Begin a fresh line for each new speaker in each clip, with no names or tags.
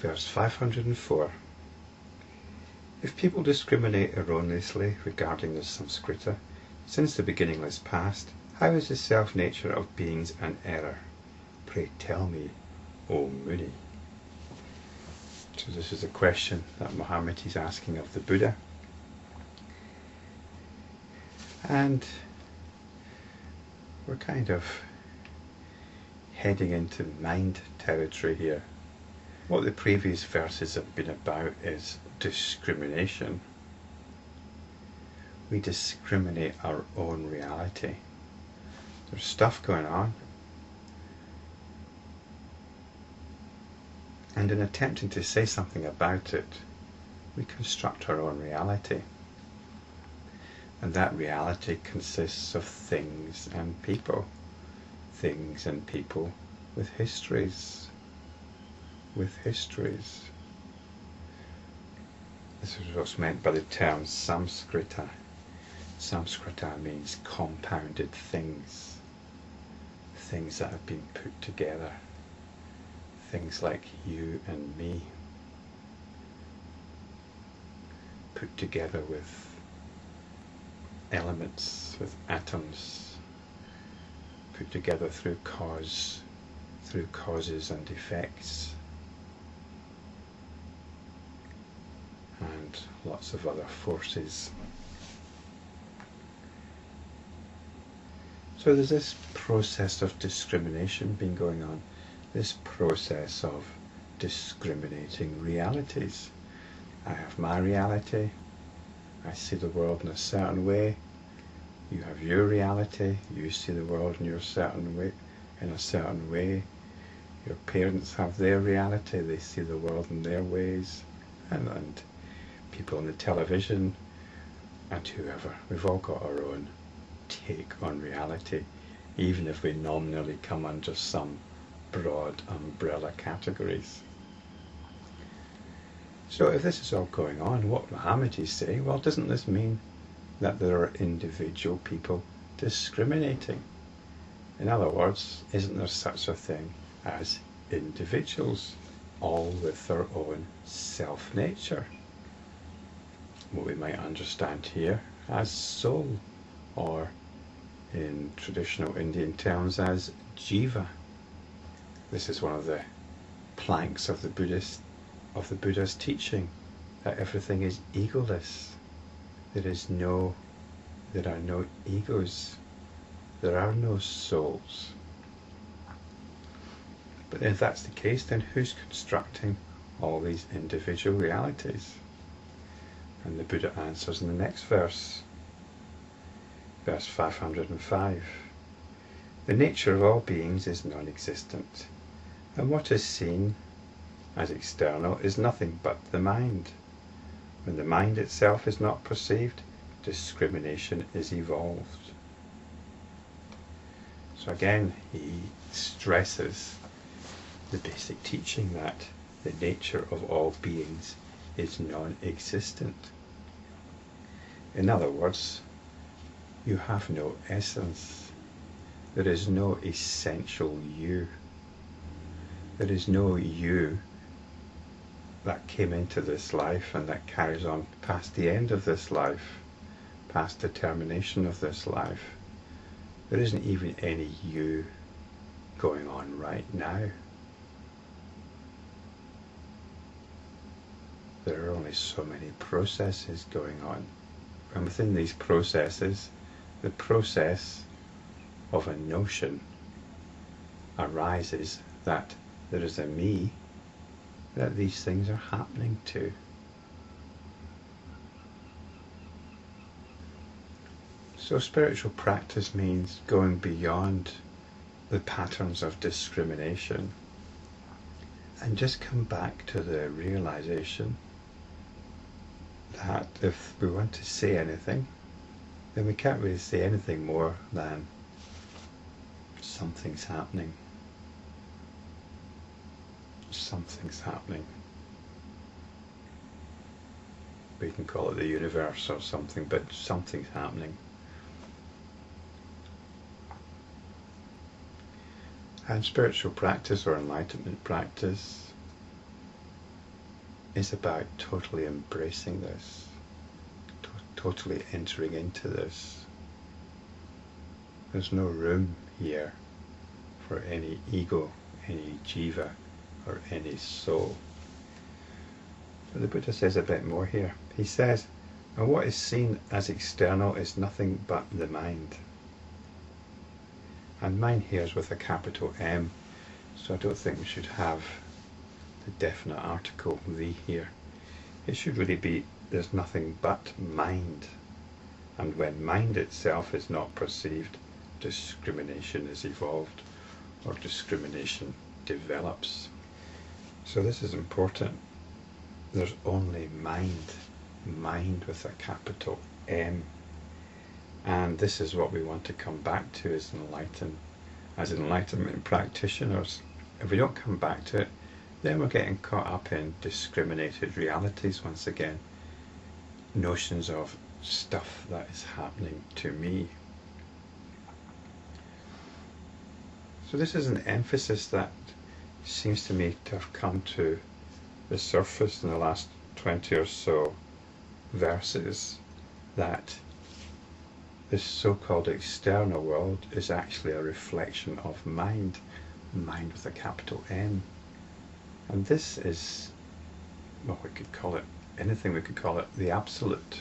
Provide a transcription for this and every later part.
Verse 504. If people discriminate erroneously regarding the Samskrita, since the beginningless past, how is the self-nature of beings an error? Pray tell me, O Muni. So this is a question that Muhammad is asking of the Buddha. And we're kind of heading into mind territory here. What the previous verses have been about is discrimination. We discriminate our own reality. There's stuff going on, and in attempting to say something about it, we construct our own reality. And that reality consists of things and people with histories. This is what's meant by the term Samskrita. Samskrita means compounded things that have been put together, things like you and me, put together with elements, with atoms, put together through causes and effects, and lots of other forces. So there's this process of discrimination being going on, this process of discriminating realities. I have my reality, I see the world in a certain way, you have your reality, you see the world in a certain way, your parents have their reality, they see the world in their ways, and people on the television and whoever, we've all got our own take on reality, even if we nominally come under some broad umbrella categories. So if this is all going on, what Muhammad is saying, well, doesn't this mean that there are individual people discriminating? In other words, isn't there such a thing as individuals, all with their own self-nature? What we might understand here as soul, or in traditional Indian terms as Jiva. This is one of the planks of the Buddha's teaching, that everything is egoless. There are no egos. There are no souls. But if that's the case, then who's constructing all these individual realities? And the Buddha answers in the next verse. Verse 505. The nature of all beings is non-existent, and what is seen as external is nothing but the mind. When the mind itself is not perceived, discrimination is evolved. So again, he stresses the basic teaching that the nature of all beings is non-existent. In other words, you have no essence. There is no essential you. There is no you that came into this life and that carries on past the end of this life, past the termination of this life. There isn't even any you going on right now. There are only so many processes going on. And within these processes, the process of a notion arises that there is a me that these things are happening to. So spiritual practice means going beyond the patterns of discrimination and just come back to the realization that if we want to say anything, then we can't really say anything more than something's happening. Something's happening. We can call it the universe or something, but something's happening. And spiritual practice or enlightenment practice is about totally embracing this, totally entering into this. There's no room here for any ego, any jiva, or any soul. But the Buddha says a bit more here. He says, and what is seen as external is nothing but the mind. And mind here is with a capital M, so I don't think we should have the definite article the here. It should really be, there's nothing but mind. And when mind itself is not perceived, discrimination is evolved, or discrimination develops. So this is important. There's only mind with a capital M. And this is what we want to come back to as enlightenment practitioners. If we don't come back to it, then we're getting caught up in discriminated realities once again. Notions of stuff that is happening to me. So this is an emphasis that seems to me to have come to the surface in the last 20 or so verses, that this so-called external world is actually a reflection of mind with a capital M. And this is, well, we could call it anything, we could call it the absolute.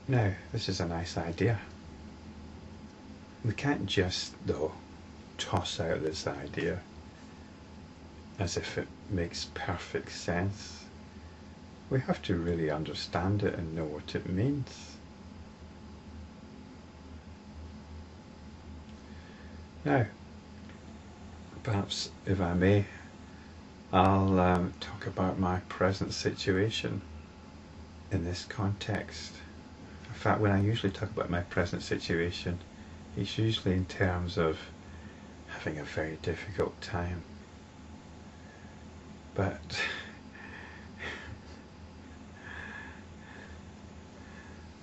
Now, this is a nice idea. We can't just, though, toss out this idea as if it makes perfect sense. We have to really understand it and know what it means. Now, perhaps, if I may, I'll talk about my present situation in this context. In fact, when I usually talk about my present situation, it's usually in terms of having a very difficult time. But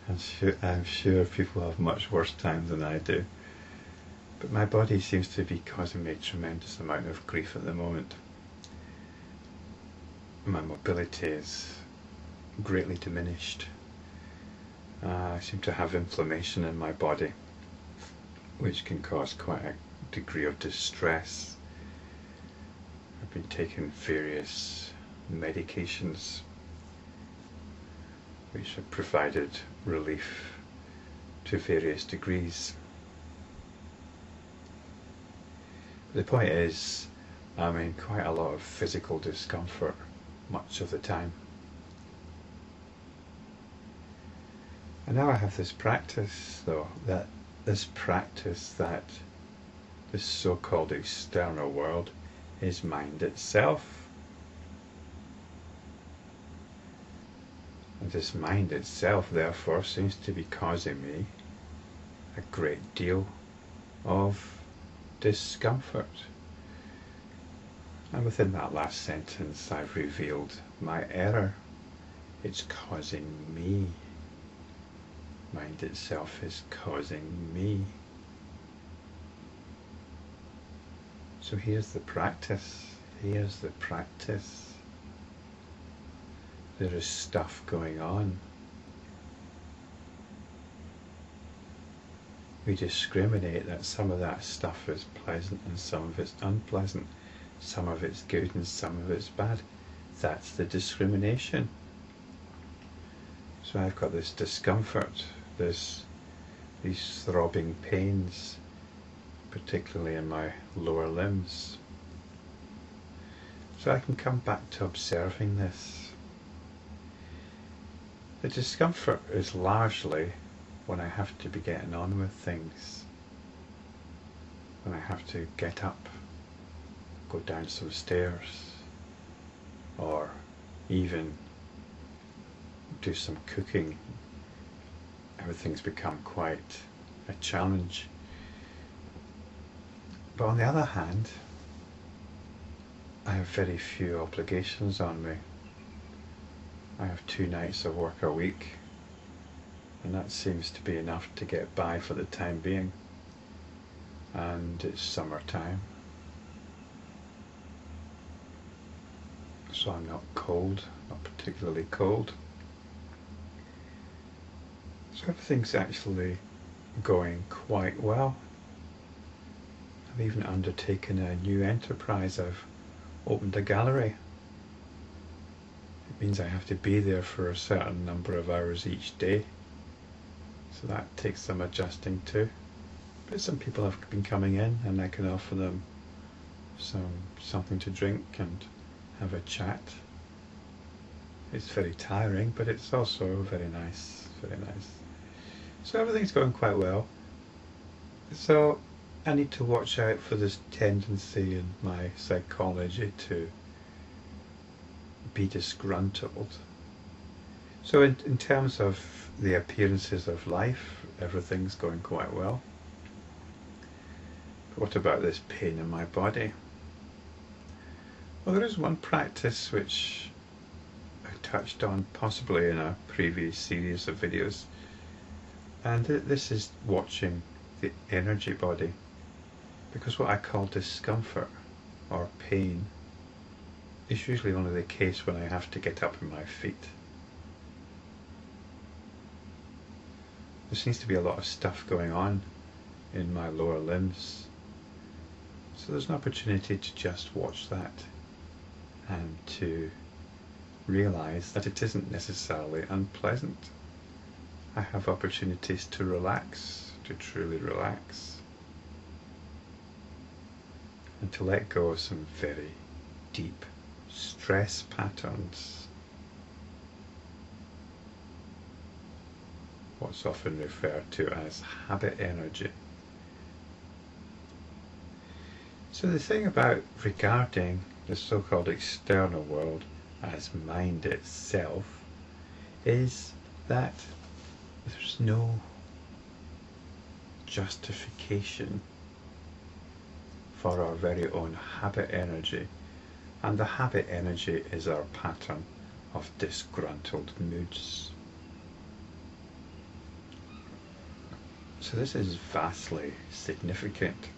I'm sure people have much worse times than I do. But my body seems to be causing me a tremendous amount of grief at the moment. My mobility is greatly diminished. I seem to have inflammation in my body, which can cause quite a degree of distress. I've been taking various medications which have provided relief to various degrees. The point is, I'm in quite a lot of physical discomfort much of the time. And now I have this practice, though, that this so-called external world is mind itself. And this mind itself, therefore, seems to be causing me a great deal of discomfort. And within that last sentence, I've revealed my error. It's causing me. Mind itself is causing me. So here's the practice. Here's the practice. There is stuff going on. We discriminate that some of that stuff is pleasant and some of it's unpleasant. Some of it's good and some of it's bad. That's the discrimination. So I've got this discomfort, these throbbing pains, particularly in my lower limbs. So I can come back to observing this. The discomfort is largely when I have to be getting on with things, when I have to get up, go down some stairs, or even do some cooking. Everything's become quite a challenge. But on the other hand, I have very few obligations on me. I have 2 nights of work a week, and that seems to be enough to get by for the time being. And it's summertime. so I'm not cold, not particularly cold. So everything's actually going quite well. I've even undertaken a new enterprise. I've opened a gallery. It means I have to be there for a certain number of hours each day. So that takes some adjusting too. But some people have been coming in and I can offer them something to drink and have a chat. It's very tiring, but it's also very nice, very nice. So everything's going quite well. So I need to watch out for this tendency in my psychology to be disgruntled. So in terms of the appearances of life, everything's going quite well. But what about this pain in my body? Well, there is one practice which I touched on possibly in a previous series of videos, and this is watching the energy body. Because what I call discomfort or pain is usually only the case when I have to get up on my feet. There seems to be a lot of stuff going on in my lower limbs. So there's an opportunity to just watch that and to realize that it isn't necessarily unpleasant. I have opportunities to relax, to truly relax, and to let go of some very deep stress patterns. What's often referred to as habit energy. So the thing about regarding the so-called external world as mind itself is that there's no justification for our very own habit energy, and the habit energy is our pattern of disgruntled moods. So this is vastly significant.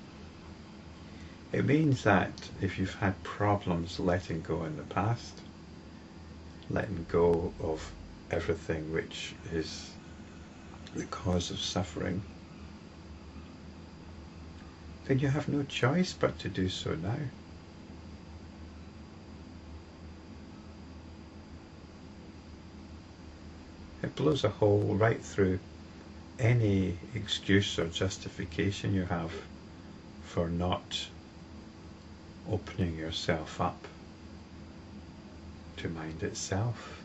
It means that if you've had problems letting go in the past, letting go of everything which is the cause of suffering, then you have no choice but to do so now. It blows a hole right through any excuse or justification you have for not opening yourself up to mind itself.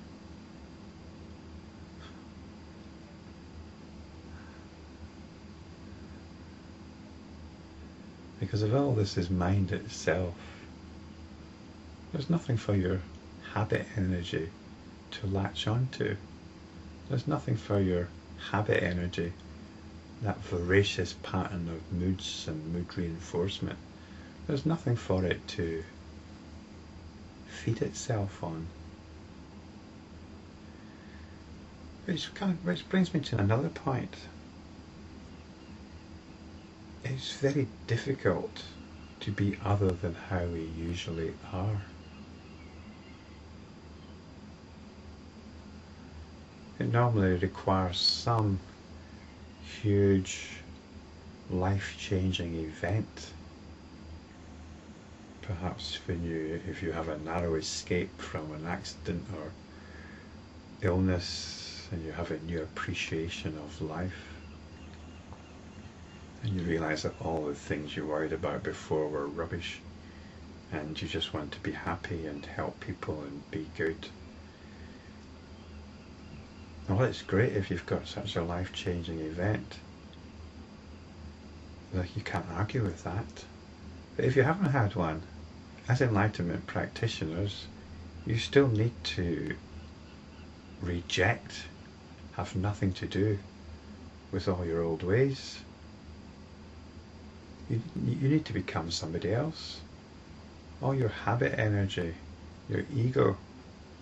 Because if all this is mind itself, there's nothing for your habit energy to latch onto. There's nothing for your habit energy, that voracious pattern of moods and mood reinforcement. There's nothing for it to feed itself on. Which brings me to another point. It's very difficult to be other than how we usually are. It normally requires some huge life-changing event. Perhaps if you have a narrow escape from an accident or illness and you have a new appreciation of life, and you realise that all the things you worried about before were rubbish, and you just want to be happy and help people and be good. Well, it's great if you've got such a life-changing event. Like, you can't argue with that. But if you haven't had one, as enlightenment practitioners, you still need to reject, have nothing to do with all your old ways. You need to become somebody else. All your habit energy, your ego,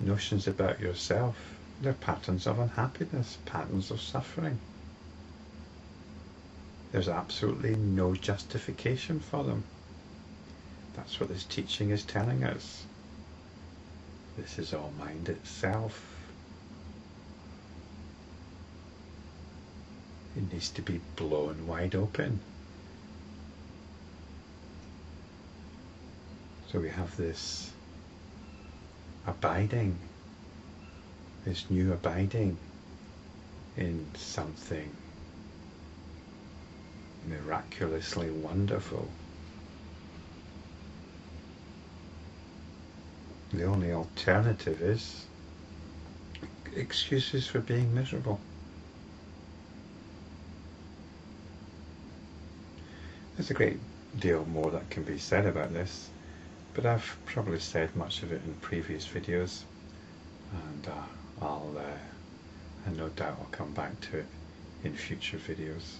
notions about yourself, they're patterns of unhappiness, patterns of suffering. There's absolutely no justification for them. That's what this teaching is telling us. This is all mind itself. It needs to be blown wide open. So we have this abiding, this new abiding in something miraculously wonderful. The only alternative is excuses for being miserable. There's a great deal more that can be said about this, but I've probably said much of it in previous videos, and and no doubt I'll come back to it in future videos.